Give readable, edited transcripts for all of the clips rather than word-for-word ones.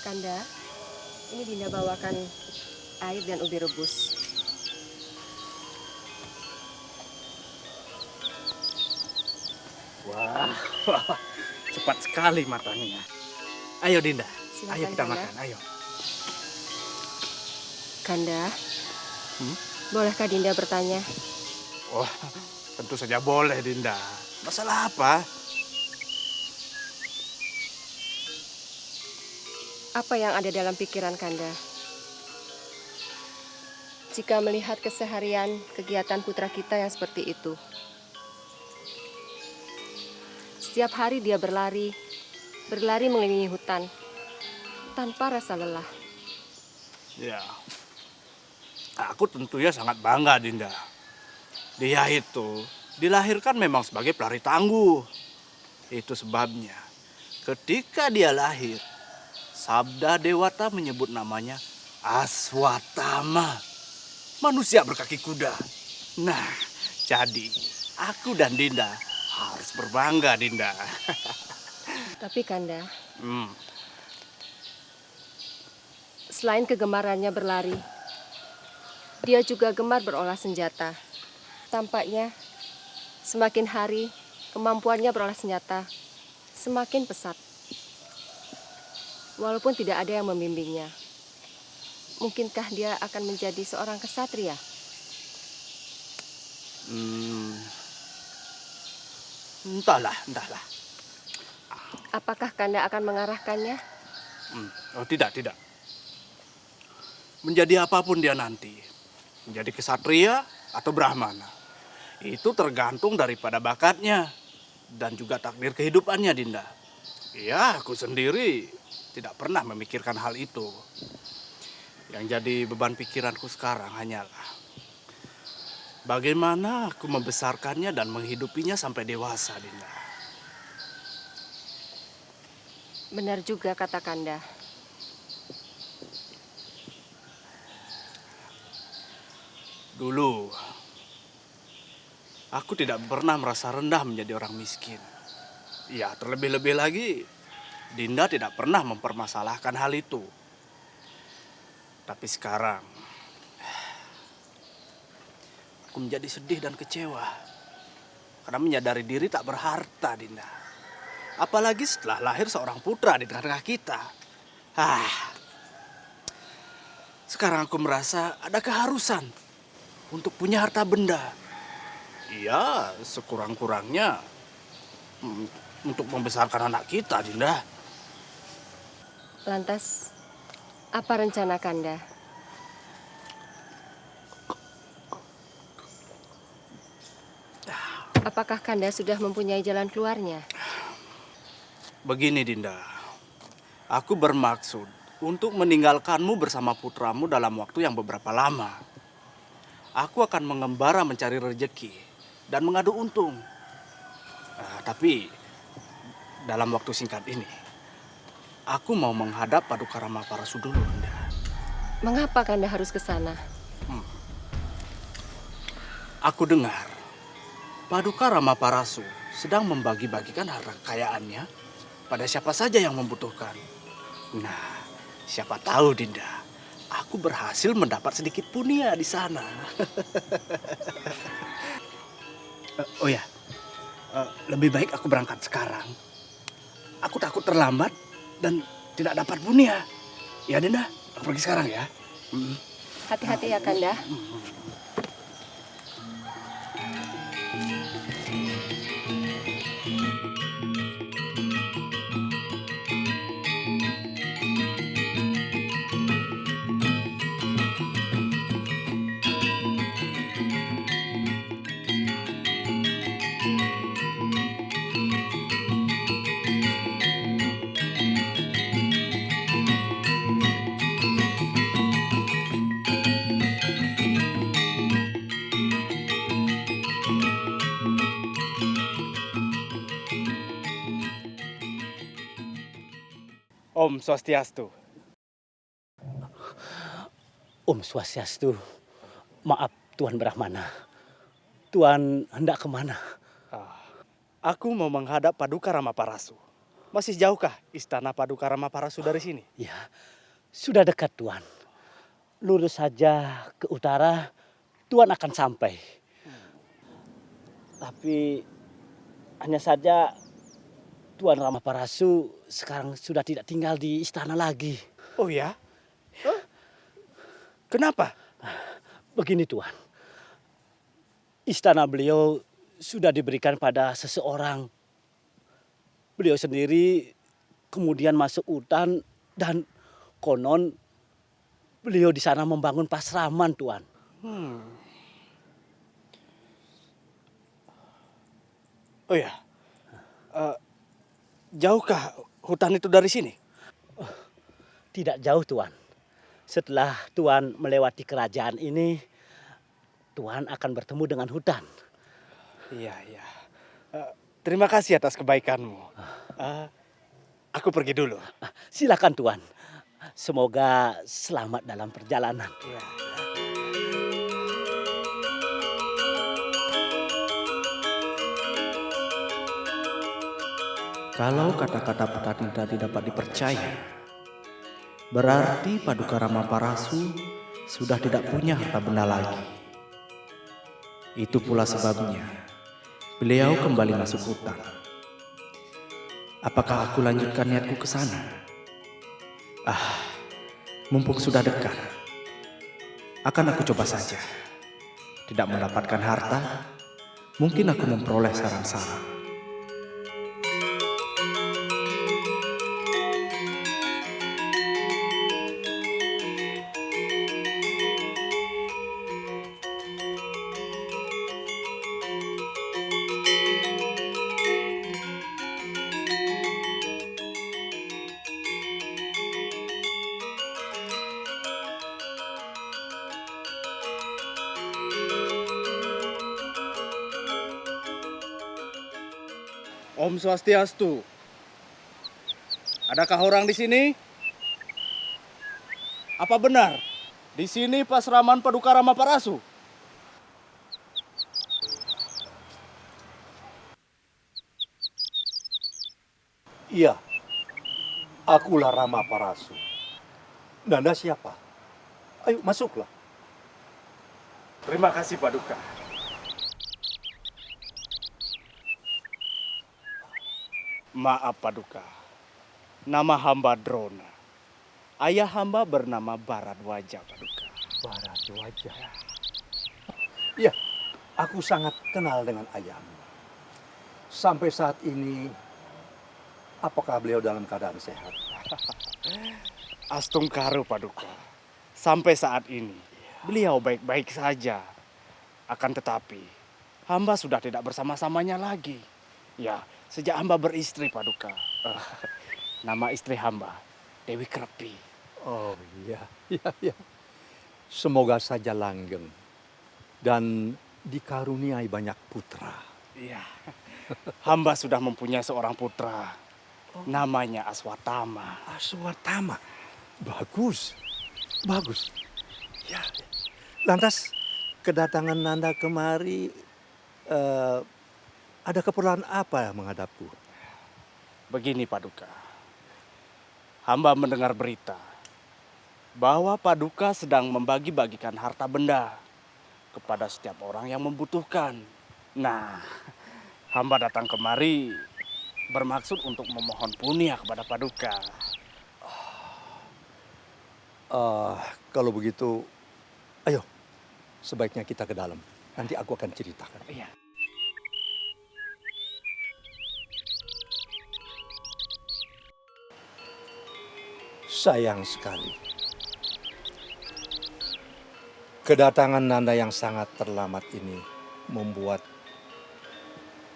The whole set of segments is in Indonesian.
Kanda, ini Dinda bawakan air dan ubi rebus. Wah, cepat sekali matangnya. Ayo Dinda, Silakan, ayo kita Kanda. makan, ayo. Kanda, bolehkah Dinda bertanya? Wah, tentu saja boleh Dinda. Masalah apa? Apa yang ada dalam pikiran Kanda? Jika melihat keseharian kegiatan putra kita yang seperti itu. Setiap hari dia berlari mengelilingi hutan, tanpa rasa lelah. Ya, aku tentunya sangat bangga Dinda. Dia itu dilahirkan memang sebagai pelari tangguh. Itu sebabnya ketika dia lahir, Sabda Dewata menyebut namanya Aswatama, manusia berkaki kuda. Nah, jadi aku dan Dinda harus berbangga, Dinda. Tapi Kanda, Hmm, selain kegemarannya berlari, dia juga gemar berolah senjata. Tampaknya semakin hari kemampuannya berolah senjata semakin pesat. Walaupun tidak ada yang membimbingnya. Mungkinkah dia akan menjadi seorang kesatria? entahlah. Apakah Kanda akan mengarahkannya? Oh, tidak. Menjadi apapun dia nanti, menjadi kesatria atau brahmana, itu tergantung daripada bakatnya dan juga takdir kehidupannya, Dinda. Ya, aku sendiri tidak pernah memikirkan hal itu. Yang jadi beban pikiranku sekarang hanyalah bagaimana aku membesarkannya dan menghidupinya sampai dewasa, Dinda. Benar juga kata Kanda. Dulu, aku tidak pernah merasa rendah menjadi orang miskin. Ya, terlebih-lebih lagi, Dinda tidak pernah mempermasalahkan hal itu. Tapi sekarang, aku menjadi sedih dan kecewa. Karena menyadari diri tak berharta, Dinda. Apalagi setelah lahir seorang putra di tengah-tengah kita. Sekarang aku merasa ada keharusan untuk punya harta benda. Iya, sekurang-kurangnya untuk membesarkan anak kita, Dinda. Lantas, apa rencana Kanda? Apakah Kanda sudah mempunyai jalan keluarnya? Begini, Dinda. Aku bermaksud untuk meninggalkanmu bersama putramu dalam waktu yang beberapa lama. Aku akan mengembara mencari rezeki dan mengadu untung. Tapi dalam waktu singkat ini, aku mau menghadap Paduka Ramaparasu dulu, Dinda. Mengapa Kanda harus ke sana? Aku dengar Paduka Ramaparasu sedang membagi-bagikan harta kekayaannya pada siapa saja yang membutuhkan. Nah, siapa tahu Dinda, aku berhasil mendapat sedikit punya di sana. Oh ya, lebih baik aku berangkat sekarang. Aku takut terlambat dan tidak dapat punya. Ya Dinda, aku pergi sekarang ya. Hati-hati ya Kanda. Om Swastiastu. Om Swastiastu. Maaf Tuan Brahmana. Tuan hendak kemana? Aku mau menghadap Paduka Ramaparasu. Masih jauhkah istana Paduka Ramaparasu dari sini? Ya, sudah dekat Tuan. Lurus saja ke utara, Tuan akan sampai. Tapi hanya saja Tuan Ramaparasu sekarang sudah tidak tinggal di istana lagi. Oh ya? Kenapa? Begini Tuan, istana beliau sudah diberikan pada seseorang. Beliau sendiri kemudian masuk hutan dan konon beliau di sana membangun pasraman Tuan. Oh ya, jauhkah hutan itu dari sini? Tidak jauh Tuan. Setelah Tuan melewati kerajaan ini, Tuan akan bertemu dengan hutan. Iya, iya. Terima kasih atas kebaikanmu. Aku pergi dulu. Silakan Tuan. Semoga selamat dalam perjalanan. Iya. Kalau kata-kata Putatinda tidak dapat dipercaya, berarti Paduka Ramaparasu sudah tidak punya harta benda lagi. Itu pula sebabnya beliau kembali masuk hutan. Apakah aku lanjutkan niatku ke sana? Mumpung sudah dekat, akan aku coba saja. Tidak mendapatkan harta, mungkin aku memperoleh sarang-sarang. Om Swastiastu. Adakah orang di sini? Apa benar di sini pasraman Paduka Ramaparasu? Iya, akulah Ramaparasu. Nanda siapa? Ayo masuklah. Terima kasih Paduka. Maaf Paduka, nama hamba Drona. Ayah hamba bernama Bharadwaja Paduka. Bharadwaja. Iya, aku sangat kenal dengan ayahmu. Sampai saat ini, apakah beliau dalam keadaan sehat? Astungkaru Paduka. Sampai saat ini, beliau baik-baik saja. Akan tetapi, hamba sudah tidak bersama-samanya lagi. Ya, sejak hamba beristri Paduka. Nama istri hamba, Dewi Krepi. Oh iya, iya. Semoga saja langgeng dan dikaruniai banyak putra. Iya, hamba sudah mempunyai seorang putra. Namanya Aswatama. Aswatama. Bagus. Bagus. Ya. Lantas kedatangan Nanda kemari ada keperluan apa menghadapku? Begini Paduka, hamba mendengar berita bahwa Paduka sedang membagi-bagikan harta benda kepada setiap orang yang membutuhkan. Nah, hamba datang kemari bermaksud untuk memohon punya kepada Paduka. Kalau begitu, ayo sebaiknya kita ke dalam. Nanti aku akan ceritakan. Iya. Sayang sekali. Kedatangan Nanda yang sangat terlambat ini membuat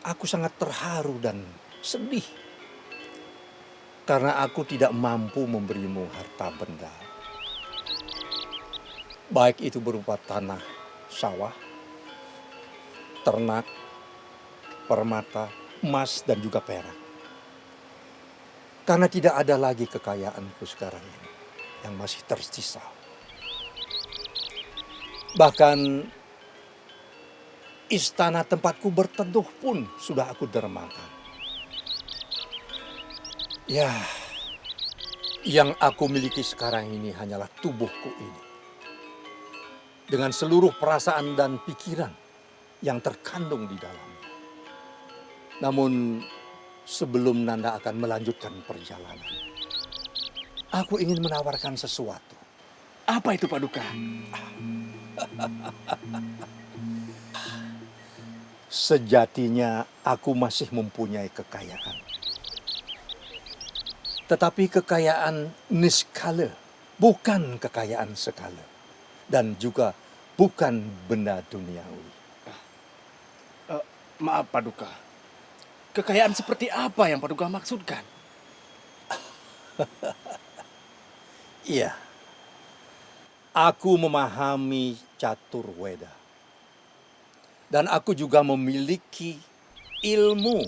aku sangat terharu dan sedih. Karena aku tidak mampu memberimu harta benda. Baik itu berupa tanah, sawah, ternak, permata, emas, dan juga perak. Karena tidak ada lagi kekayaanku sekarang ini yang masih tersisa. Bahkan istana tempatku berteduh pun sudah aku dermakan. Ya, yang aku miliki sekarang ini hanyalah tubuhku ini. Dengan seluruh perasaan dan pikiran yang terkandung di dalamnya. Namun sebelum Nanda akan melanjutkan perjalanan, aku ingin menawarkan sesuatu. Apa itu Paduka? Sejatinya aku masih mempunyai kekayaan. Tetapi kekayaan niskala, bukan kekayaan skala. Dan juga bukan benda duniawi. Maaf Paduka, kekayaan seperti apa yang Paduka maksudkan? Iya, aku memahami catur Weda. Dan aku juga memiliki ilmu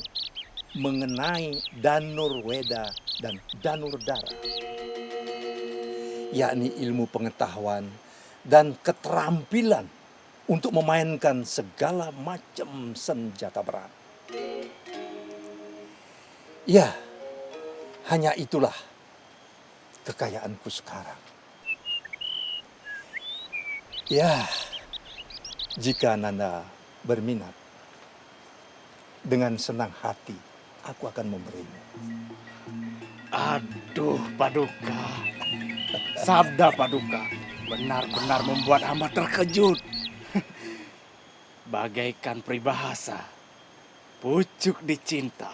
mengenai Danur Weda dan Danur Dara. Yakni ilmu pengetahuan dan keterampilan untuk memainkan segala macam senjata berat. Ya, hanya itulah kekayaanku sekarang. Ya, jika Nanda berminat, dengan senang hati aku akan memberimu. Aduh Paduka, sabda Paduka benar-benar membuat hamba terkejut. Bagaikan peribahasa, pucuk dicinta,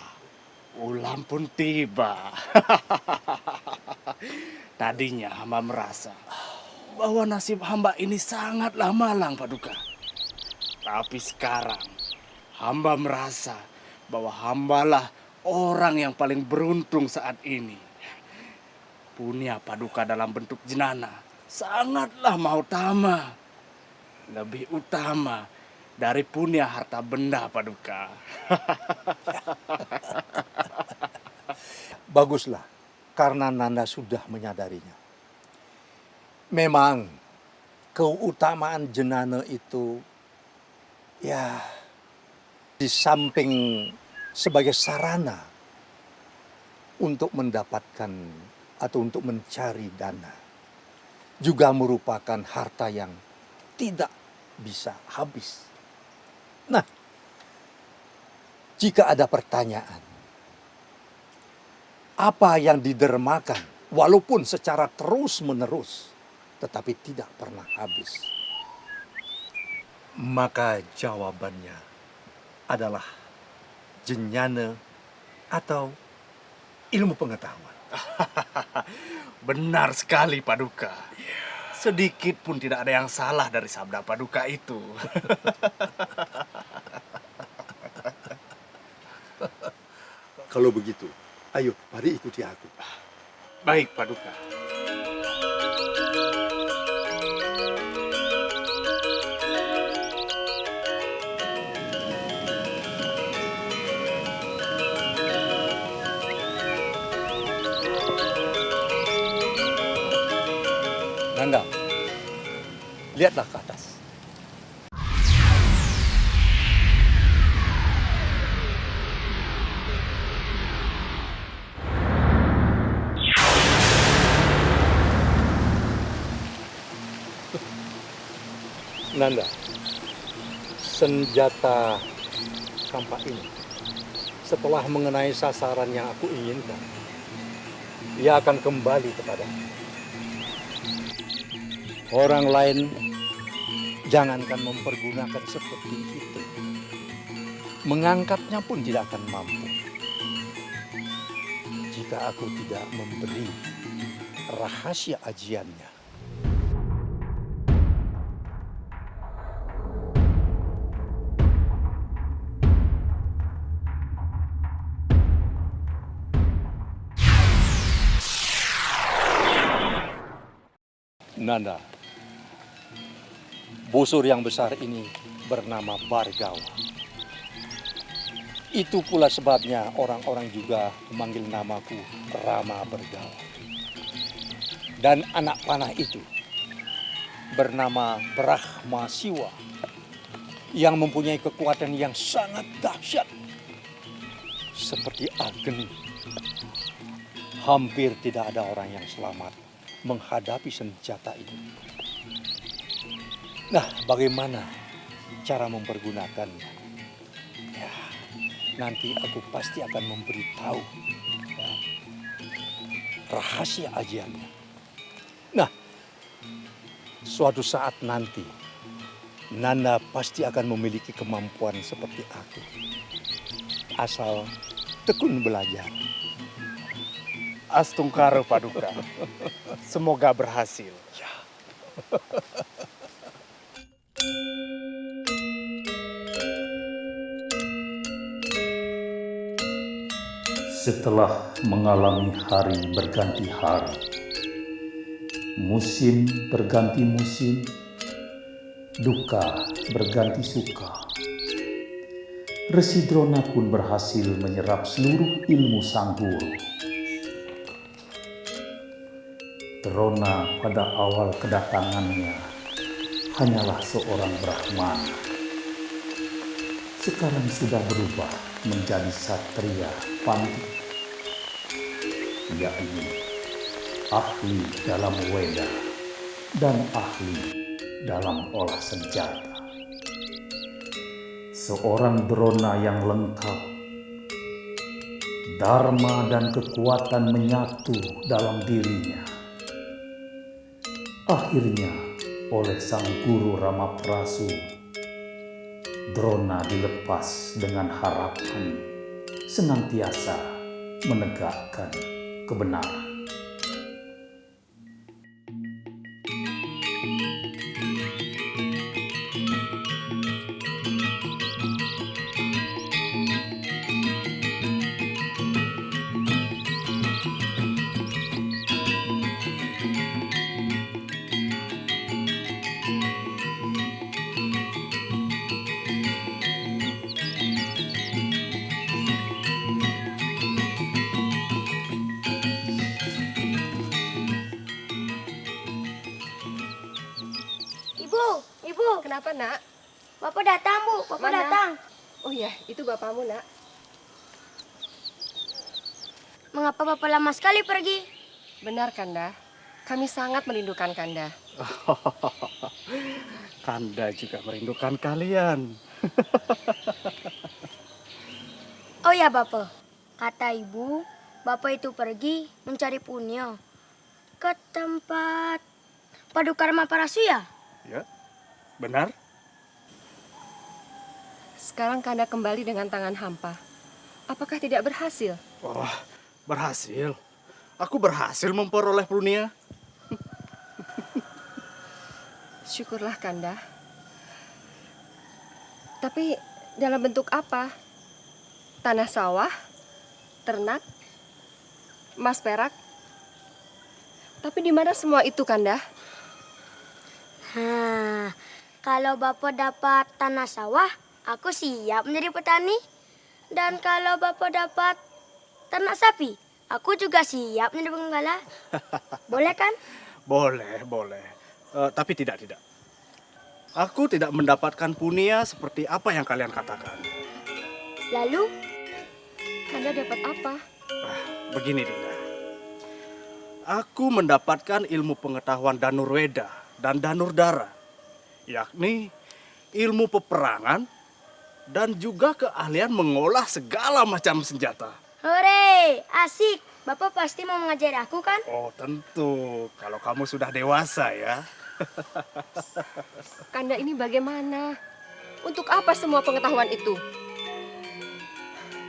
ulam pun tiba. Tadinya hamba merasa bahwa nasib hamba ini sangatlah malang Paduka. Tapi sekarang hamba merasa bahwa hambalah orang yang paling beruntung saat ini. Punya Paduka dalam bentuk jenana sangatlah mautama. Lebih utama dari punya harta benda Paduka. Baguslah, karena Nanda sudah menyadarinya. Memang keutamaan jenana itu, ya, di samping sebagai sarana untuk mendapatkan atau untuk mencari dana, juga merupakan harta yang tidak bisa habis. Nah, jika ada pertanyaan, apa yang didermakan walaupun secara terus-menerus, tetapi tidak pernah habis? Maka jawabannya adalah jenjana atau ilmu pengetahuan. Benar sekali Paduka. Sedikit pun tidak ada yang salah dari sabda Paduka itu. Kalau begitu, ayo mari ikuti aku. Baik Paduka. Nanda, lihatlah ke atas. Nanda, senjata kampak ini setelah mengenai sasaran yang aku inginkan, ia akan kembali kepadamu. Orang lain jangankan mempergunakan seperti itu, mengangkatnya pun tidak akan mampu jika aku tidak memberi rahasia ajiannya. Nanda, busur yang besar ini bernama Bargawa. Itu pula sebabnya orang-orang juga memanggil namaku Rama Bergawa. Dan anak panah itu bernama Brahma Siwa yang mempunyai kekuatan yang sangat dahsyat seperti Agni. Hampir tidak ada orang yang selamat menghadapi senjata ini. Nah, bagaimana cara mempergunakannya? Ya, nanti aku pasti akan memberitahu ya, rahasia ajiannya. Nah, suatu saat nanti Nanda pasti akan memiliki kemampuan seperti aku. Asal tekun belajar. Astungkaro Paduka. Semoga berhasil. Ya. Setelah mengalami hari berganti hari, musim berganti musim, duka berganti suka, Resi Drona pun berhasil menyerap seluruh ilmu sang guru. Drona pada awal kedatangannya hanyalah seorang Brahmana. Sekarang sudah berubah menjadi satria pandit, yakni ahli dalam weda dan ahli dalam olah senjata. Seorang Drona yang lengkap, dharma dan kekuatan menyatu dalam dirinya. Akhirnya oleh sang guru Ramaprasu, Drona dilepas dengan harapan senantiasa menegakkan kebenaran. Ibu, Kenapa, Nak? Bapak datang, Bu. Bapak Mana? datang. Oh ya, itu bapakmu, Nak. Mengapa Bapak lama sekali pergi? Benar, Kanda. Kami sangat merindukan Kanda. Kanda juga merindukan kalian. Oh ya, Bapak. Kata Ibu, Bapak itu pergi mencari punya ke tempat Paduka Ramaprasu ya? Ya, benar. Sekarang Kanda kembali dengan tangan hampa. Apakah tidak berhasil? Wah, berhasil. Aku berhasil memperoleh Prunia. Syukurlah, Kanda. Tapi dalam bentuk apa? Tanah sawah? Ternak? Emas perak? Tapi di mana semua itu, Kanda? Kalau Bapak dapat tanah sawah, aku siap menjadi petani. Dan kalau Bapak dapat ternak sapi, aku juga siap menjadi penggembala. Boleh kan? Boleh, boleh. Tapi tidak. Aku tidak mendapatkan punia seperti apa yang kalian katakan. Lalu, Kanda dapat apa? Begini Dinda. Aku mendapatkan ilmu pengetahuan Danurweda dan Danurdara, yakni ilmu peperangan dan juga keahlian mengolah segala macam senjata. hore, asik. Bapak pasti mau mengajari aku kan? Oh tentu, kalau kamu sudah dewasa ya. Kanda ini bagaimana? Untuk apa semua pengetahuan itu?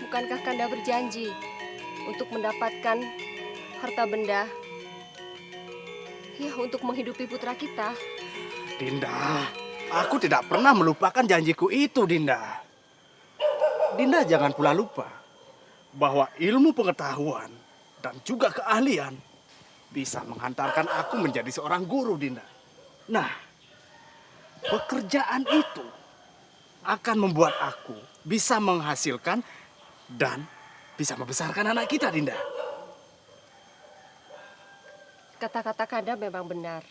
Bukankah Kanda berjanji untuk mendapatkan harta benda? Ya, untuk menghidupi putra kita. Dinda, aku tidak pernah melupakan janjiku itu, Dinda. Dinda jangan pula lupa bahwa ilmu pengetahuan dan juga keahlian bisa menghantarkan aku menjadi seorang guru, Dinda. Nah, pekerjaan itu akan membuat aku bisa menghasilkan dan bisa membesarkan anak kita, Dinda. Kata-kata Kanda memang benar.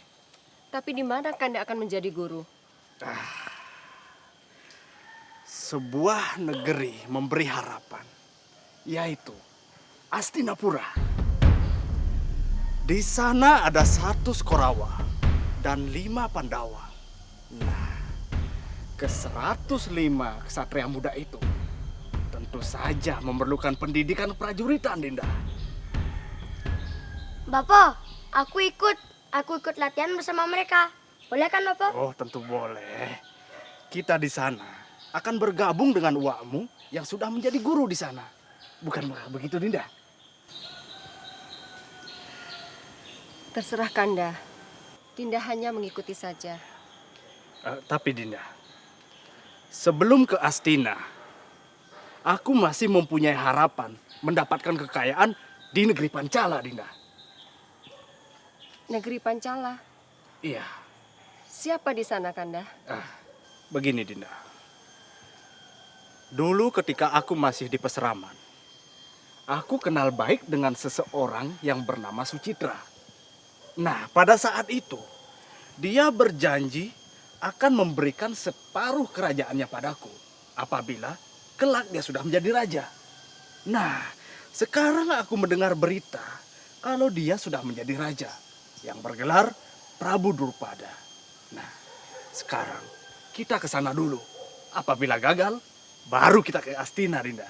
Tapi di mana Kanda akan menjadi guru? Sebuah negeri memberi harapan, yaitu Astinapura. Di sana ada 1 Skorawa dan 5 Pandawa. Nah, ke-105 ksatria muda itu tentu saja memerlukan pendidikan prajuritan, Dinda. Bapak, aku ikut latihan bersama mereka. Boleh kan, Bapak? Oh, tentu boleh. Kita di sana akan bergabung dengan uakmu yang sudah menjadi guru di sana. Bukan begitu, Dinda? Terserah Kanda. Dinda hanya mengikuti saja. Tapi Dinda, sebelum ke Astina, aku masih mempunyai harapan mendapatkan kekayaan di negeri Pancala, Dinda. Negeri Pancala. Iya, Siapa di sana, Kanda? begini Dinda. Dulu ketika aku masih di Peseraman, aku kenal baik dengan seseorang yang bernama Sucitra. Nah, pada saat itu, dia berjanji akan memberikan separuh kerajaannya padaku apabila kelak dia sudah menjadi raja. Nah, sekarang aku mendengar berita kalau dia sudah menjadi raja yang bergelar Prabu Drupada. Nah, sekarang kita ke sana dulu. Apabila gagal, baru kita ke Astina, Dinda.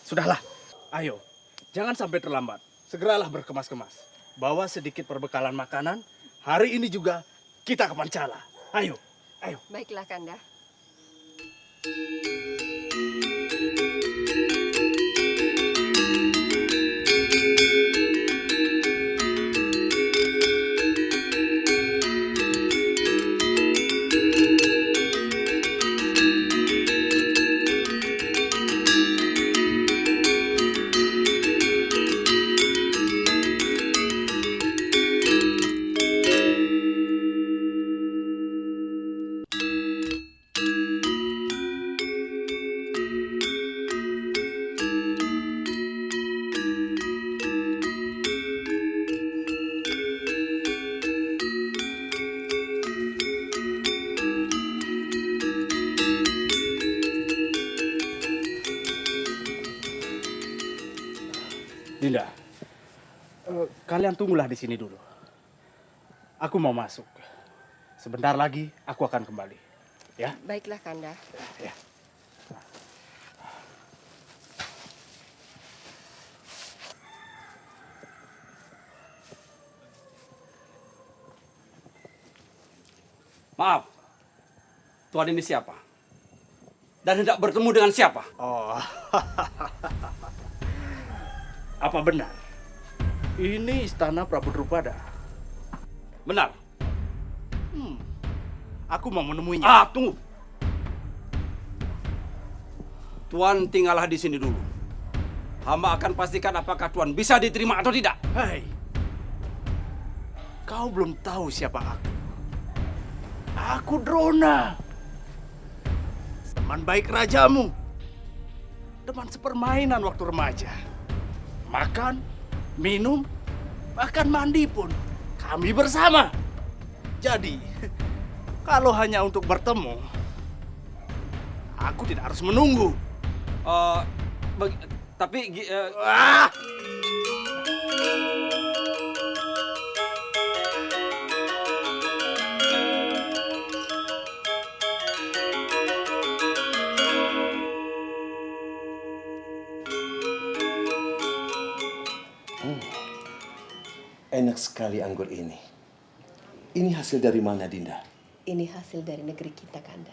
Sudahlah. Ayo, jangan sampai terlambat. Segeralah berkemas-kemas. Bawa sedikit perbekalan makanan. Hari ini juga kita ke Pancala. Ayo. Baiklah, Kanda. Dinda, kalian tunggulah di sini dulu. Aku mau masuk. Sebentar lagi aku akan kembali. Ya? Baiklah, Kanda. Ya. Maaf, Tuan ini siapa? Dan hendak bertemu dengan siapa? Oh, apa benar? Ini istana Prabu Drupada. Benar. Aku mau menemuinya. Tunggu. Tuan tinggallah di sini dulu. Hamba akan pastikan apakah Tuan bisa diterima atau tidak. Hei, kau belum tahu siapa aku. Aku Drona. Teman baik rajamu. Teman sepermainan waktu remaja. Makan, minum, bahkan mandi pun kami bersama. Jadi, kalau hanya untuk bertemu, aku tidak harus menunggu. Tapi Ah! Enak sekali anggur ini. Ini hasil dari mana, Dinda? Ini hasil dari negeri kita, Kanda.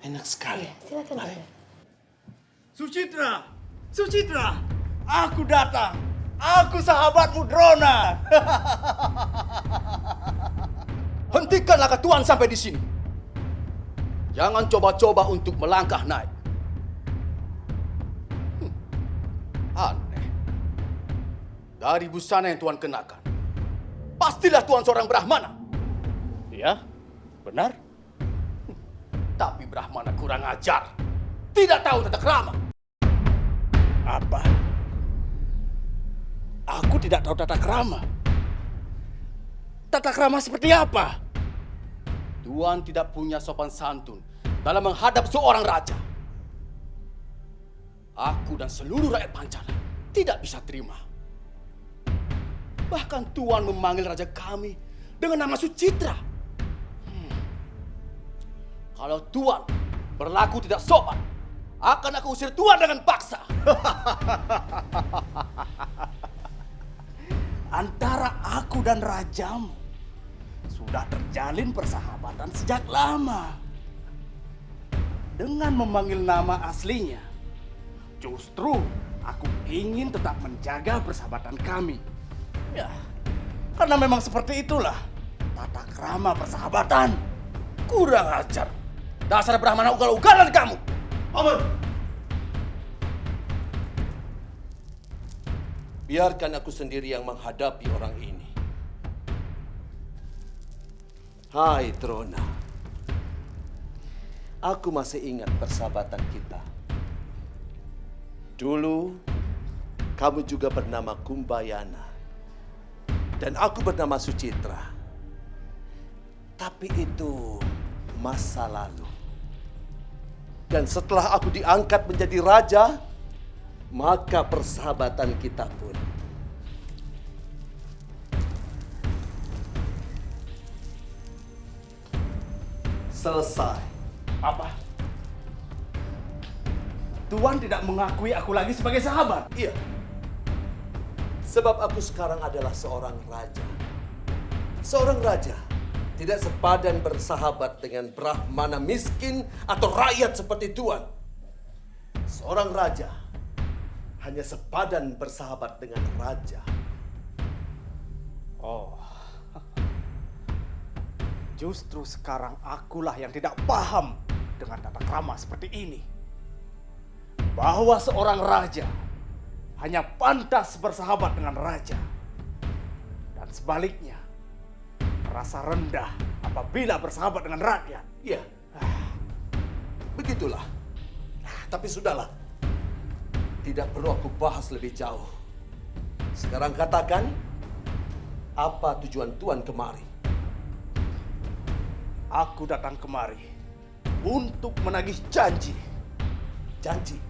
Enak sekali. Iya, silakan, Kanda. Sucitra! Sucitra! Aku datang! Aku sahabatmu Drona! Hentikanlah ketuan sampai di sini. Jangan coba-coba untuk melangkah naik. Aneh. Dari busana yang Tuan kenakan, pastilah Tuan seorang Brahmana. Ya, benar. Tapi Brahmana kurang ajar. Tidak tahu tata krama. Apa? Aku tidak tahu tata krama. Tata krama seperti apa? Tuan tidak punya sopan santun dalam menghadap seorang raja. Aku dan seluruh rakyat Pancana tidak bisa terima. Bahkan Tuan memanggil raja kami dengan nama Sucitra. Kalau Tuan berlaku tidak sopan, akan aku usir Tuan dengan paksa. Antara aku dan rajamu sudah terjalin persahabatan sejak lama. Dengan memanggil nama aslinya, justru aku ingin tetap menjaga persahabatan kami. Ya, karena memang seperti itulah tata krama persahabatan. Kurang ajar. Dasar Brahmana ugal-ugalan kamu. Aman. Biarkan aku sendiri yang menghadapi orang ini. Hai Drona. Aku masih ingat persahabatan kita. Dulu, kamu juga bernama Kumbayana. Dan aku bernama Sucitra. Tapi itu masa lalu. Dan setelah aku diangkat menjadi raja, maka persahabatan kita pun selesai. Apa? Tuan tidak mengakui aku lagi sebagai sahabat? Iya. Sebab aku sekarang adalah seorang raja. Seorang raja tidak sepadan bersahabat dengan Brahmana miskin atau rakyat seperti Tuan. Seorang raja hanya sepadan bersahabat dengan raja. Oh, justru sekarang akulah yang tidak paham dengan tata krama seperti ini. Bahwa seorang raja hanya pantas bersahabat dengan raja. Dan sebaliknya, merasa rendah apabila bersahabat dengan rakyat. Iya. Begitulah. Tapi sudahlah. Tidak perlu aku bahas lebih jauh. Sekarang katakan, apa tujuan Tuan kemari? Aku datang kemari untuk menagih janji. Janji?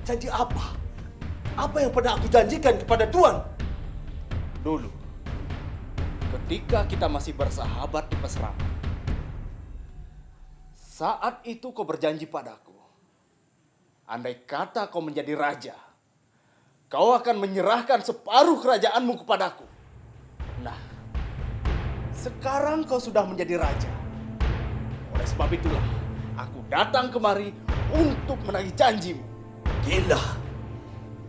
Janji apa? Apa yang pernah aku janjikan kepada Tuan? Dulu, ketika kita masih bersahabat di Peseraman, saat itu kau berjanji padaku, andai kata kau menjadi raja, kau akan menyerahkan separuh kerajaanmu kepadaku. Nah, sekarang kau sudah menjadi raja. Oleh sebab itulah, aku datang kemari untuk menagih janjimu. Gila.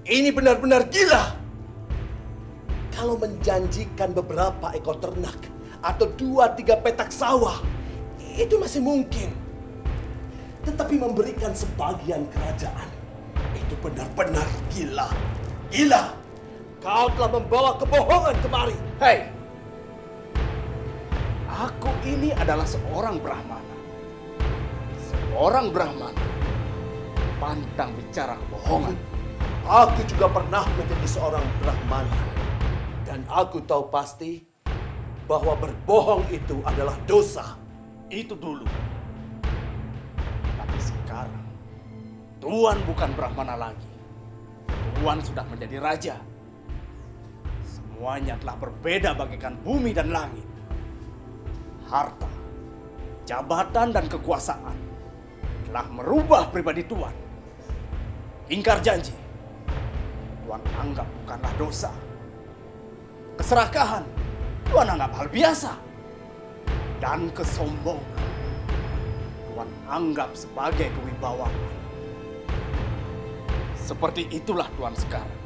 Ini benar-benar gila. Kalau menjanjikan beberapa ekor ternak atau 2-3 petak sawah, itu masih mungkin. Tetapi memberikan sebagian kerajaan, itu benar-benar gila. Gila. Kau telah membawa kebohongan kemari. Hei, aku ini adalah seorang Brahmana. Seorang Brahmana pantang bicara kebohongan. Aku juga pernah menjadi seorang Brahmana. Dan aku tahu pasti bahwa berbohong itu adalah dosa. Itu dulu. Tapi sekarang, Tuan bukan Brahmana lagi. Tuan sudah menjadi raja. Semuanya telah berbeda bagaikan bumi dan langit. Harta, jabatan, dan kekuasaan telah merubah pribadi Tuan. Ingkar janji, Tuan anggap bukanlah dosa. Keserakahan, Tuan anggap hal biasa. Dan kesombongan, Tuan anggap sebagai kewibawaan. Seperti itulah Tuan sekarang.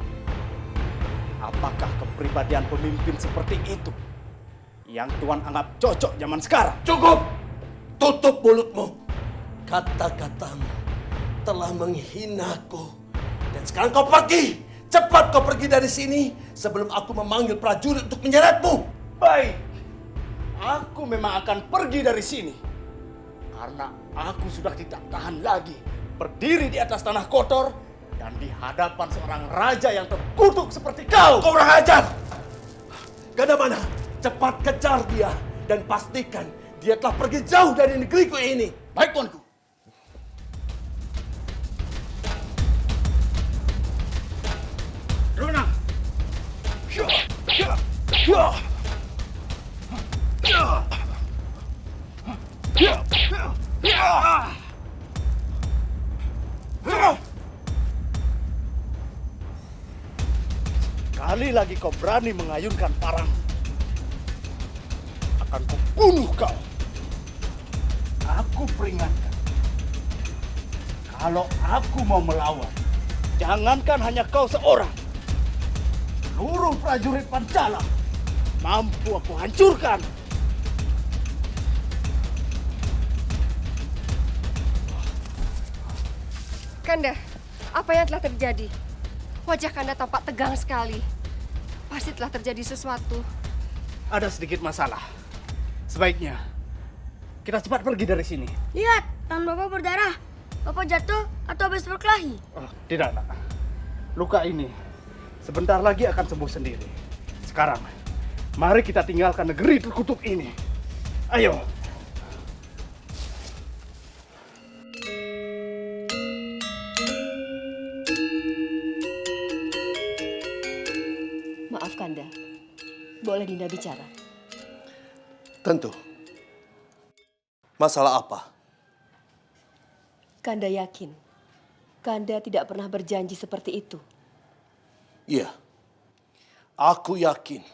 Apakah kepribadian pemimpin seperti itu yang Tuan anggap cocok zaman sekarang? Cukup! Tutup mulutmu. Kata-katamu telah menghinaku. Dan sekarang kau pergi. Cepat kau pergi dari sini sebelum aku memanggil prajurit untuk menyeretmu. Baik, aku memang akan pergi dari sini. Karena aku sudah tidak tahan lagi berdiri di atas tanah kotor dan di hadapan seorang raja yang terkutuk seperti kau. Kau orang ajar! Ganda mana? Cepat kejar dia dan pastikan dia telah pergi jauh dari negeriku ini. Baik, tuanku. Drona. Sekali lagi kau berani mengayunkan parang, akan kubunuh kau. Aku peringatkan, kalau aku mau melawan, jangankan hanya kau seorang, seluruh prajurit Pancala mampu aku hancurkan. Kanda, apa yang telah terjadi? Wajah Kanda tampak tegang sekali. Pasti telah terjadi sesuatu. Ada sedikit masalah. Sebaiknya kita cepat pergi dari sini. Lihat, tangan Bapak berdarah. Bapak jatuh atau habis berkelahi? Oh, tidak, nak. Luka ini sebentar lagi akan sembuh sendiri. Sekarang, mari kita tinggalkan negeri terkutuk ini. Ayo. Maaf Kanda, boleh Dinda bicara? Tentu. Masalah apa? Kanda yakin, Kanda tidak pernah berjanji seperti itu. Iya. Aku yakin.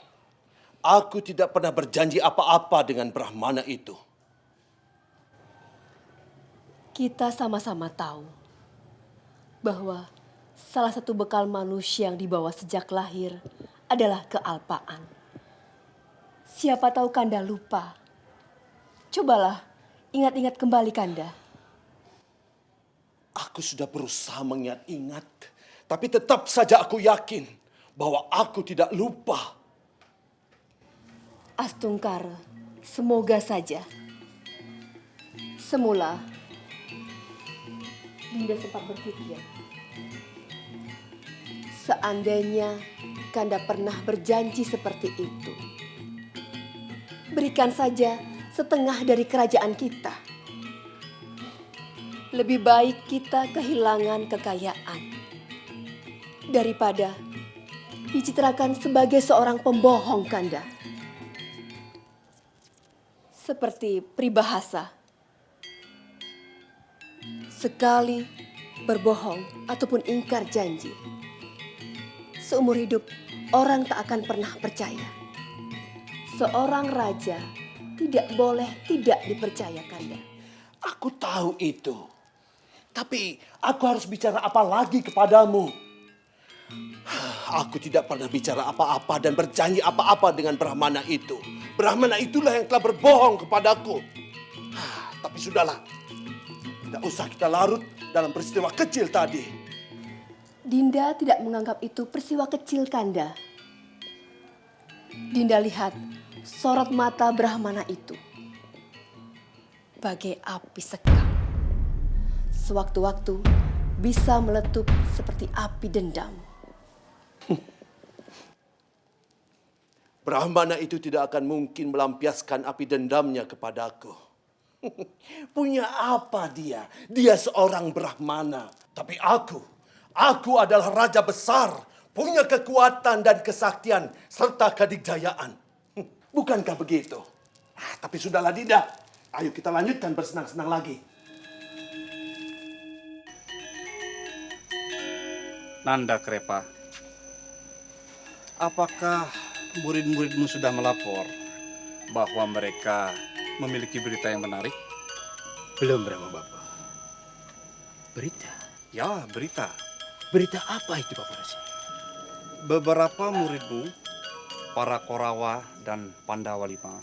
Aku tidak pernah berjanji apa-apa dengan Brahmana itu. Kita sama-sama tahu bahwa salah satu bekal manusia yang dibawa sejak lahir adalah kealpaan. Siapa tahu Kanda lupa. Cobalah ingat-ingat kembali Kanda. Aku sudah berusaha mengingat-ingat, tapi tetap saja aku yakin bahwa aku tidak lupa. Astungkara, semoga saja. Semula, Dinda sempat berpikir, seandainya Kanda pernah berjanji seperti itu, berikan saja setengah dari kerajaan kita. Lebih baik kita kehilangan kekayaan daripada dicitrakan sebagai seorang pembohong, Kanda. Seperti peribahasa, sekali berbohong ataupun ingkar janji, seumur hidup orang tak akan pernah percaya. Seorang raja tidak boleh tidak dipercaya, Kanda. Aku tahu itu. Tapi aku harus bicara apa lagi kepadamu? Aku tidak pernah bicara apa-apa dan berjanji apa-apa dengan Brahmana itu. Brahmana itulah yang telah berbohong kepadaku. Tapi sudahlah. Tidak usah kita larut dalam peristiwa kecil tadi. Dinda tidak menganggap itu peristiwa kecil, Kanda. Dinda lihat sorot mata Brahmana itu bagai api sekam. Sewaktu-waktu bisa meletup seperti api dendam. Brahmana itu tidak akan mungkin melampiaskan api dendamnya kepadaku. Punya apa dia? Dia seorang Brahmana. Tapi aku adalah raja besar, punya kekuatan dan kesaktian serta kedigdayaan. Bukankah begitu? Tapi sudahlah Dinda. Ayo kita lanjutkan bersenang-senang lagi. Nanda Krepa, apakah murid-muridmu sudah melapor bahwa mereka memiliki berita yang menarik? Belum, Brahma Bapa. Berita? Ya, berita. Berita apa itu, Bapak Resi? Beberapa muridmu, para Korawa dan Pandawa Lima,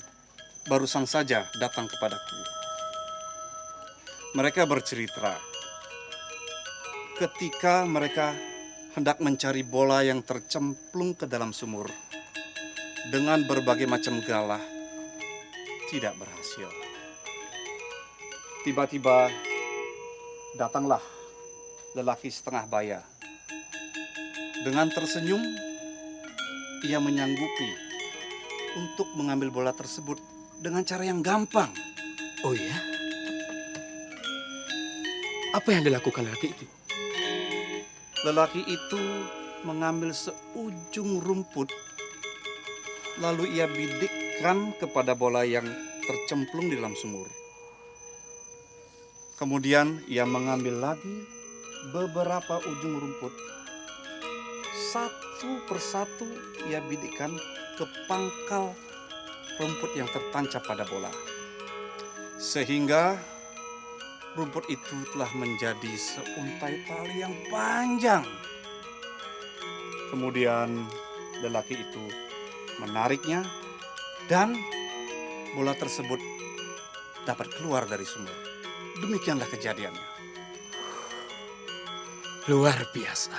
barusan saja datang kepadaku. Mereka bercerita ketika mereka hendak mencari bola yang tercemplung ke dalam sumur dengan berbagai macam galah, tidak berhasil. Tiba-tiba datanglah lelaki setengah baya. Dengan tersenyum, ia menyanggupi untuk mengambil bola tersebut dengan cara yang gampang. Oh ya? Apa yang dilakukan lelaki itu? Lelaki itu mengambil seujung rumput, lalu ia bidikkan kepada bola yang tercemplung di dalam sumur. Kemudian ia mengambil lagi beberapa ujung rumput. Satu persatu ia bidikkan ke pangkal rumput yang tertancap pada bola. Sehingga rumput itu telah menjadi seuntai tali yang panjang. Kemudian lelaki itu menariknya dan bola tersebut dapat keluar dari sumur. Demikianlah kejadiannya. Luar biasa.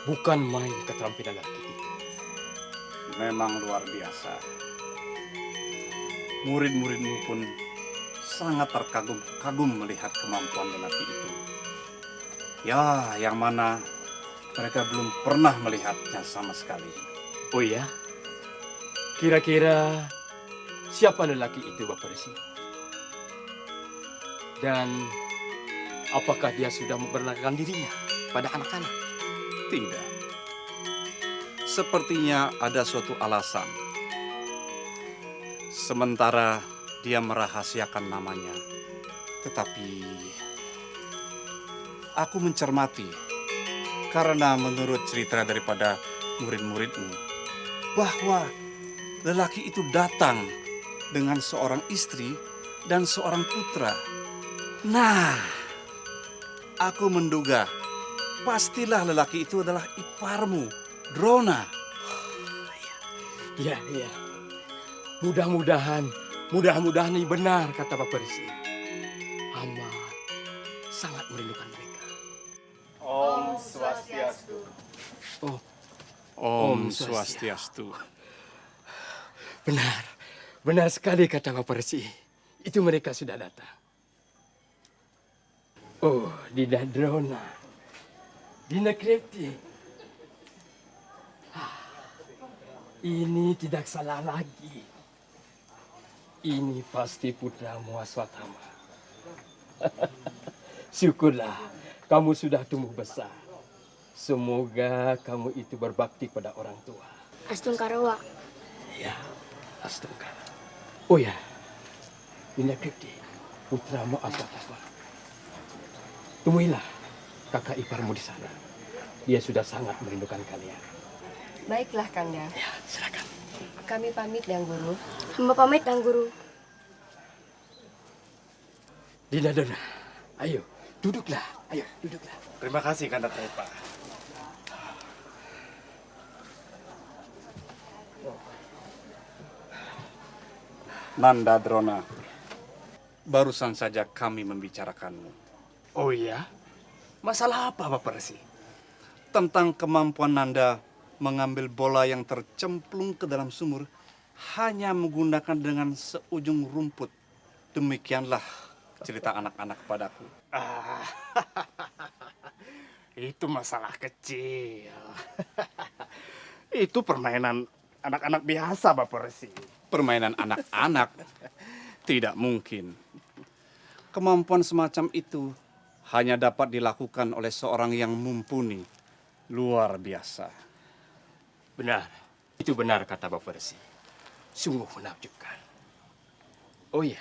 Bukan main keterampilan lelaki itu. Memang luar biasa. Murid-muridmu pun sangat terkagum-kagum melihat kemampuan lelaki itu. Ya, yang mana mereka belum pernah melihatnya sama sekali. Oh ya? Kira-kira siapa lelaki itu, Bapak Resi? Dan apakah dia sudah memperkenalkan dirinya pada anak-anak? Tidak. Sepertinya ada suatu alasan. Sementara dia merahasiakan namanya. Tetapi aku mencermati karena menurut cerita daripada murid-muridmu bahwa lelaki itu datang dengan seorang istri dan seorang putra. Nah, aku menduga pastilah lelaki itu adalah iparmu, Drona. Iya, iya. Mudah-mudahan ini benar kata Bapak Resi. Hamba sangat merindukan mereka. Om Swastiastu. Oh, Om Swastiastu. Benar sekali kata Bapak Resi. Itu mereka sudah datang. Oh, Dinda Drona, Dinda Kripti. Ini tidak salah lagi. Ini pasti putramu Aswatama. Syukurlah kamu sudah tumbuh besar. Semoga kamu itu berbakti pada orang tua. Astungkarawa. Ya, Astungkara. Oh ya, Dinda Kripti, putramu Aswatama. Temuilah kakak iparmu di sana. Dia sudah sangat merindukan kalian. Baiklah, Kanda. Ya, silakan. Kami pamit, Yang Guru. Hamba pamit, Yang Guru. Dinda Drona, ayo duduklah. Ayo duduklah. Terima kasih, Kanda Krepa. Nanda Drona, barusan saja kami membicarakanmu. Oh iya? Masalah apa, Bapak Resi? Tentang kemampuan Nanda mengambil bola yang tercemplung ke dalam sumur hanya menggunakan dengan seujung rumput. Demikianlah cerita anak-anak padaku. Itu masalah kecil. Itu permainan anak-anak biasa, Bapak Resi. Permainan anak-anak? Tidak mungkin. Kemampuan semacam itu hanya dapat dilakukan oleh seorang yang mumpuni. Luar biasa. Benar. Itu benar kata Bapak Resi. Sungguh menakjubkan. Oh iya.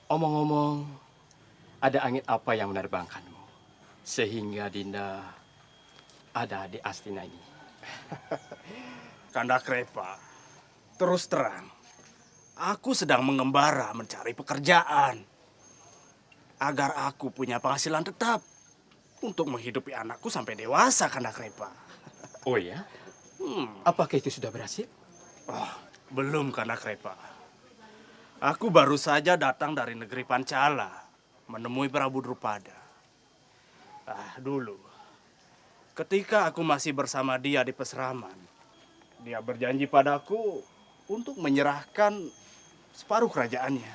Omong-omong, ada angin apa yang menerbangkanmu? Sehingga Dinda ada di Astina ini. Kanda Krepa, terus terang, aku sedang mengembara mencari pekerjaan. Agar aku punya penghasilan tetap untuk menghidupi anakku sampai dewasa, Kanda Krepa. Oh ya? Apakah itu sudah berhasil? Oh, belum, Kanda Krepa. Aku baru saja datang dari negeri Pancala menemui Prabu Drupada. Dulu, ketika aku masih bersama dia di Peseraman, dia berjanji padaku untuk menyerahkan separuh kerajaannya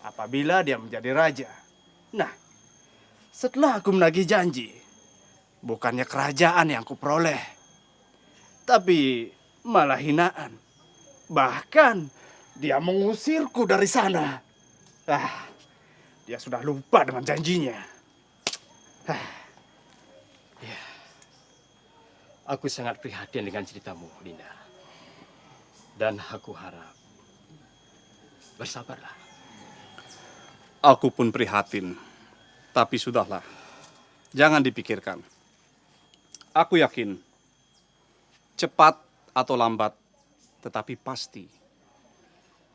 apabila dia menjadi raja. Nah, setelah aku menagih janji, bukannya kerajaan yang kuperoleh, tapi malah hinaan. Bahkan dia mengusirku dari sana. Dia sudah lupa dengan janjinya. Aku sangat prihatin dengan ceritamu, Dinda. Dan aku harap bersabarlah. Aku pun prihatin. Tapi sudahlah. Jangan dipikirkan. Aku yakin. Cepat atau lambat, tetapi pasti.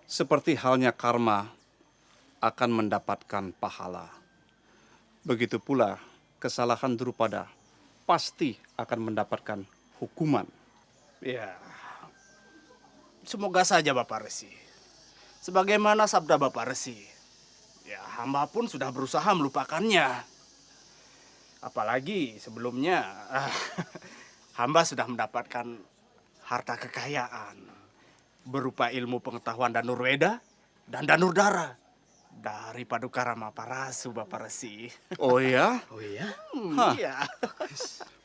Seperti halnya karma akan mendapatkan pahala. Begitu pula kesalahan Drupada pasti akan mendapatkan hukuman. Ya, semoga saja Bapak Resi. Sebagaimana sabda Bapak Resi, ya hamba pun sudah berusaha melupakannya. Apalagi sebelumnya hamba sudah mendapatkan harta kekayaan berupa ilmu pengetahuan Danur Weda dan Danur Dara dari Paduka Rama Parasu, Bapak Resi. Oh ya? Oh iya? Iya.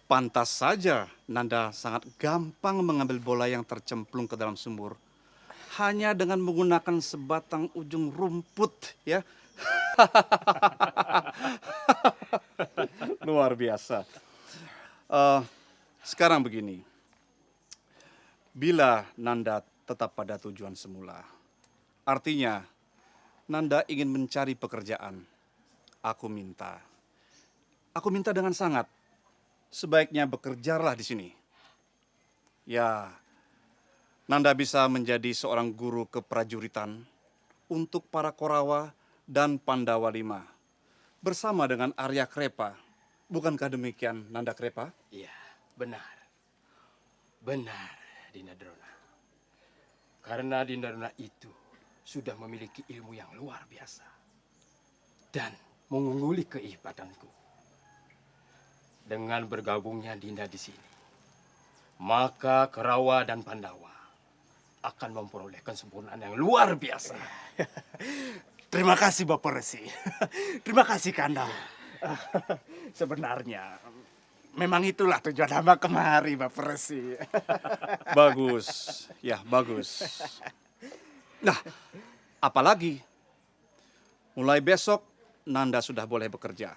Pantas saja Nanda sangat gampang mengambil bola yang tercemplung ke dalam sumur. Hanya dengan menggunakan sebatang ujung rumput, ya. Luar biasa. Sekarang begini. Bila Nanda tetap pada tujuan semula, artinya Nanda ingin mencari pekerjaan. Aku minta dengan sangat. Sebaiknya bekerjalah di sini. Ya, Nanda bisa menjadi seorang guru keprajuritan untuk para Korawa dan Pandawa V bersama dengan Arya Krepa. Bukankah demikian, Nanda Krepa? Iya, benar. Benar, Dinda Drona. Karena Dinda Drona itu sudah memiliki ilmu yang luar biasa dan mengungguli keibatanku. Dengan bergabungnya Dinda di sini, maka Korawa dan Pandawa akan memperoleh kesempurnaan yang luar biasa. Terima kasih Bapak Resi. Terima kasih Kanda. Sebenarnya memang itulah tujuan hamba kemari, Bapak Resi. Bagus, ya bagus. Nah, apalagi mulai besok Nanda sudah boleh bekerja.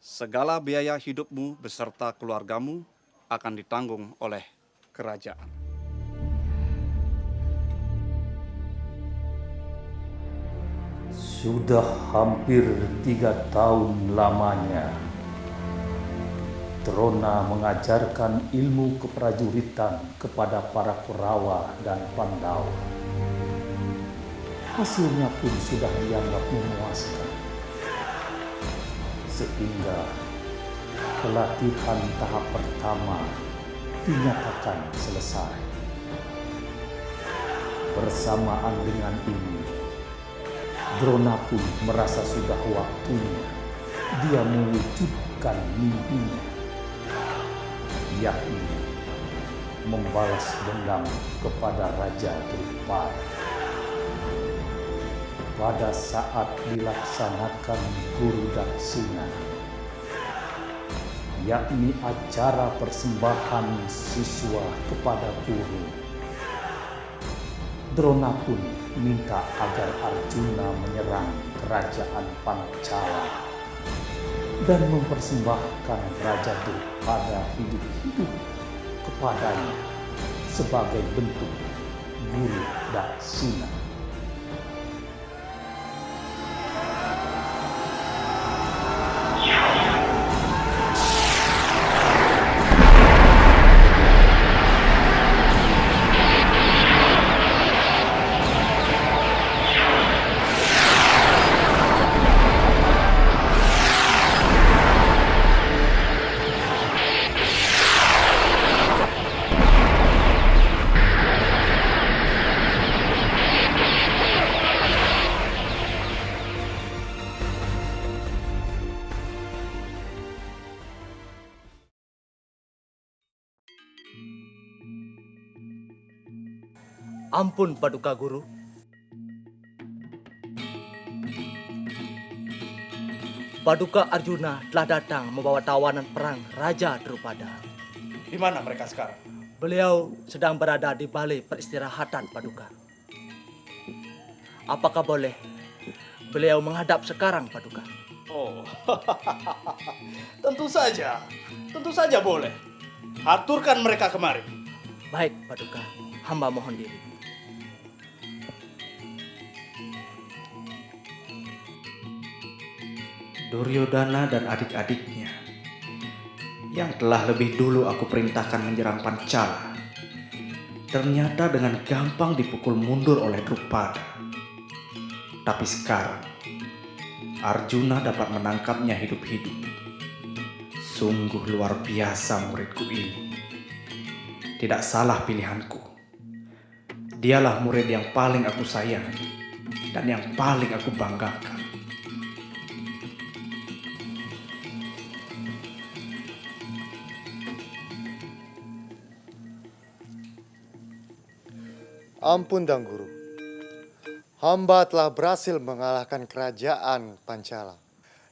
Segala biaya hidupmu beserta keluargamu akan ditanggung oleh kerajaan. Sudah hampir 3 tahun lamanya Drona mengajarkan ilmu keprajuritan kepada para Korawa dan Pandawa. Hasilnya pun sudah dianggap memuaskan. Sehingga pelatihan tahap pertama dinyatakan selesai. Bersamaan dengan ini, Drona pun merasa sudah waktunya dia mewujudkan mimpinya, yakni membalas dendam kepada Raja Drupada. Pada saat dilaksanakan Guru Daksina, yakni acara persembahan siswa kepada guru. Drona pun minta agar Arjuna menyerang kerajaan Pancala dan mempersembahkan Raja Drupada hidup-hidup kepadanya sebagai bentuk guru daksina. Ampun Paduka Guru. Paduka Arjuna telah datang membawa tawanan perang Raja Drupada. Di mana mereka sekarang? Beliau sedang berada di balai peristirahatan Paduka. Apakah boleh beliau menghadap sekarang Paduka? Oh, tentu saja boleh. Aturkan mereka kemari. Baik Paduka, hamba mohon diri. Duryodhana dan adik-adiknya yang telah lebih dulu aku perintahkan menyerang Pancala ternyata dengan gampang dipukul mundur oleh Drupada. Tapi sekarang Arjuna dapat menangkapnya hidup-hidup. Sungguh luar biasa muridku ini. Tidak salah pilihanku. Dialah murid yang paling aku sayang dan yang paling aku banggakan. Ampun Dang Guru, hamba telah berhasil mengalahkan kerajaan Pancala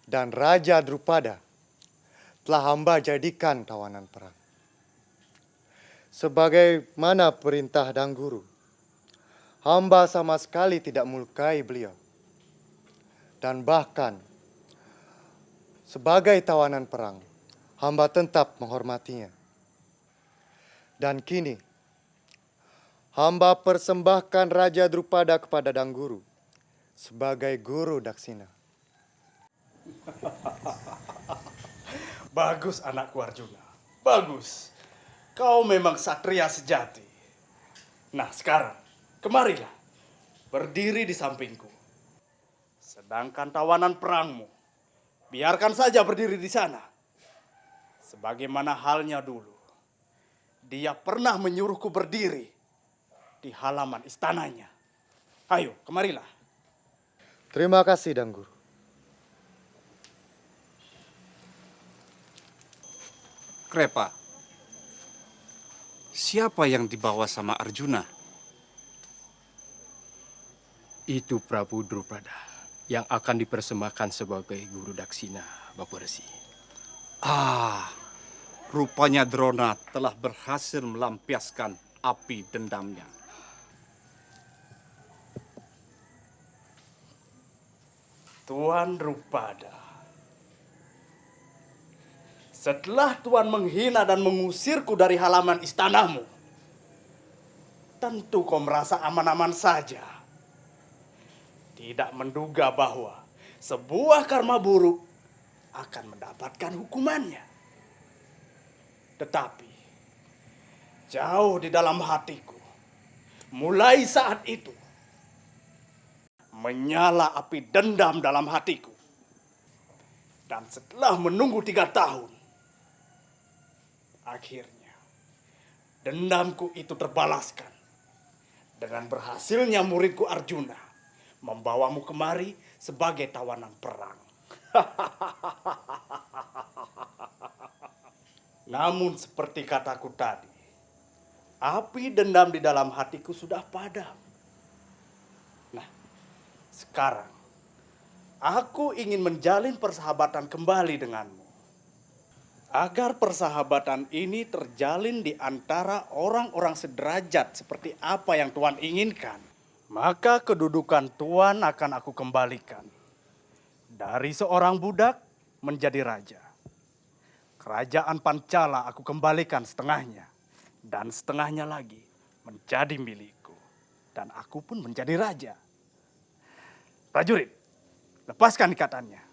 dan Raja Drupada telah hamba jadikan tawanan perang. Sebagaimana perintah Dang Guru, hamba sama sekali tidak melukai beliau. Dan bahkan sebagai tawanan perang, hamba tetap menghormatinya. Dan kini, hamba persembahkan Raja Drupada kepada Dang Guru sebagai guru daksina. Bagus anakku Arjuna, bagus. Kau memang satria sejati. Nah sekarang, kemarilah, berdiri di sampingku. Sedangkan tawanan perangmu, biarkan saja berdiri di sana. Sebagaimana halnya dulu, dia pernah menyuruhku berdiri di halaman istananya. Ayo, kemarilah. Terima kasih, Dang Guru. Krepa, siapa yang dibawa sama Arjuna? Itu Prabu Drupada yang akan dipersembahkan sebagai guru daksina, Bapak Resi. Rupanya Drona telah berhasil melampiaskan api dendamnya. Tuan Drupada, setelah Tuan menghina dan mengusirku dari halaman istanamu, tentu kau merasa aman-aman saja. Tidak menduga bahwa sebuah karma buruk akan mendapatkan hukumannya. Tetapi, jauh di dalam hatiku, mulai saat itu, menyala api dendam dalam hatiku. Dan setelah menunggu 3 tahun, akhirnya dendamku itu terbalaskan dengan berhasilnya muridku Arjuna membawamu kemari sebagai tawanan perang. Namun seperti kataku tadi, api dendam di dalam hatiku sudah padam. Nah, sekarang aku ingin menjalin persahabatan kembali denganmu. Agar persahabatan ini terjalin di antara orang-orang sederajat seperti apa yang Tuhan inginkan, maka kedudukan Tuhan akan aku kembalikan. Dari seorang budak menjadi raja. Kerajaan Pancala aku kembalikan setengahnya, dan setengahnya lagi menjadi milikku. Dan aku pun menjadi raja. Prajurit, lepaskan ikatannya.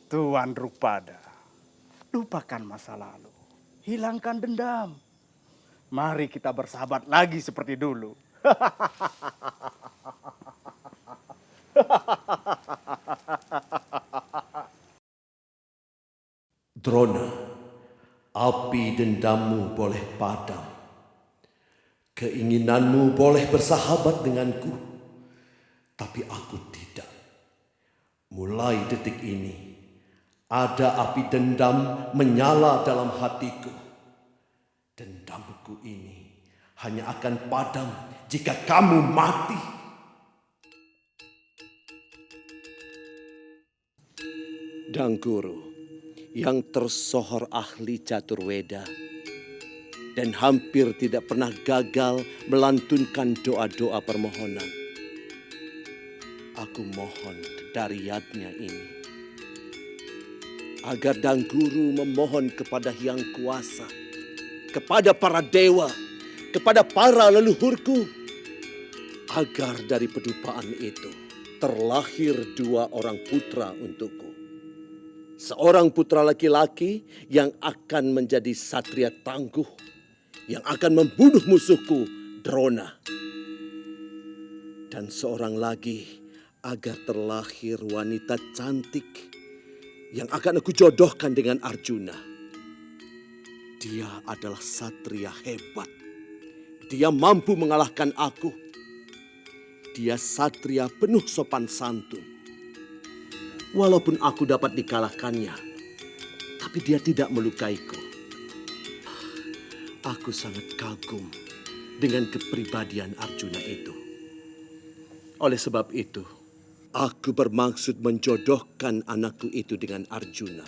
Tuan Drupada, lupakan masa lalu, hilangkan dendam. Mari kita bersahabat lagi seperti dulu. Drona, api dendammu boleh padam. Keinginanmu boleh bersahabat denganku, tapi aku tidak. Mulai detik ini, ada api dendam menyala dalam hatiku. Dendamku ini hanya akan padam jika kamu mati. Dangguru yang tersohor ahli caturweda dan hampir tidak pernah gagal melantunkan doa-doa permohonan. Aku mohon dari yadnya ini, agar Dangguru memohon kepada Hyang Kuasa, kepada para dewa, kepada para leluhurku, agar dari pedupaan itu terlahir 2 orang putra untukku. Seorang putra laki-laki yang akan menjadi satria tangguh, yang akan membunuh musuhku, Drona. Dan seorang lagi agar terlahir wanita cantik yang akan aku jodohkan dengan Arjuna. Dia adalah satria hebat. Dia mampu mengalahkan aku. Dia satria penuh sopan santun. Walaupun aku dapat dikalahkannya, tapi dia tidak melukaiku. Aku sangat kagum dengan kepribadian Arjuna itu. Oleh sebab itu, aku bermaksud menjodohkan anakku itu dengan Arjuna.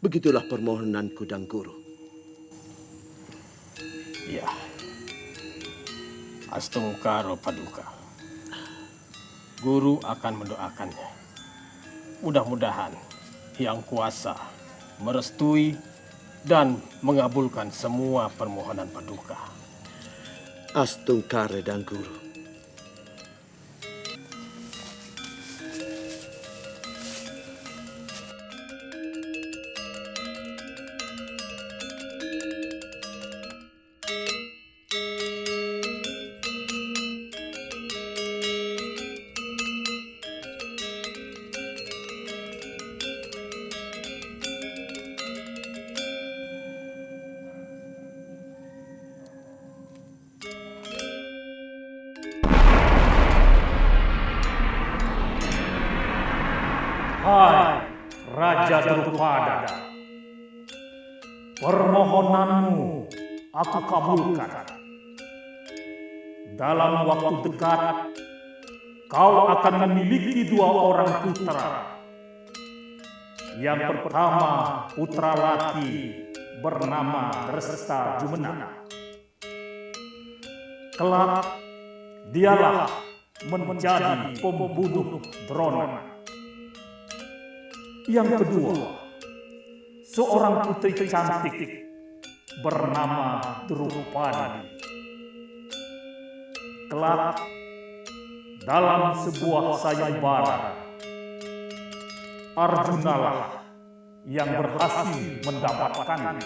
Begitulah permohonanku, Dangguru. Ya, Astungkaro Paduka. Guru akan mendoakannya. Mudah-mudahan Hyang Kuasa merestui dan mengabulkan semua permohonan Paduka. Astungkare Dangguru. Hai Raja Drupada, permohonanmu aku kabulkan. Dalam waktu dekat, kau akan memiliki 2 orang putra. Yang pertama putra laki bernama Dresta Jumena. Kelak dialah menjadi pembunuh Drona. Yang kedua, seorang putri cantik bernama Drupadi. Kelak dalam sebuah sayembara, Arjunalah yang berhasil mendapatkannya.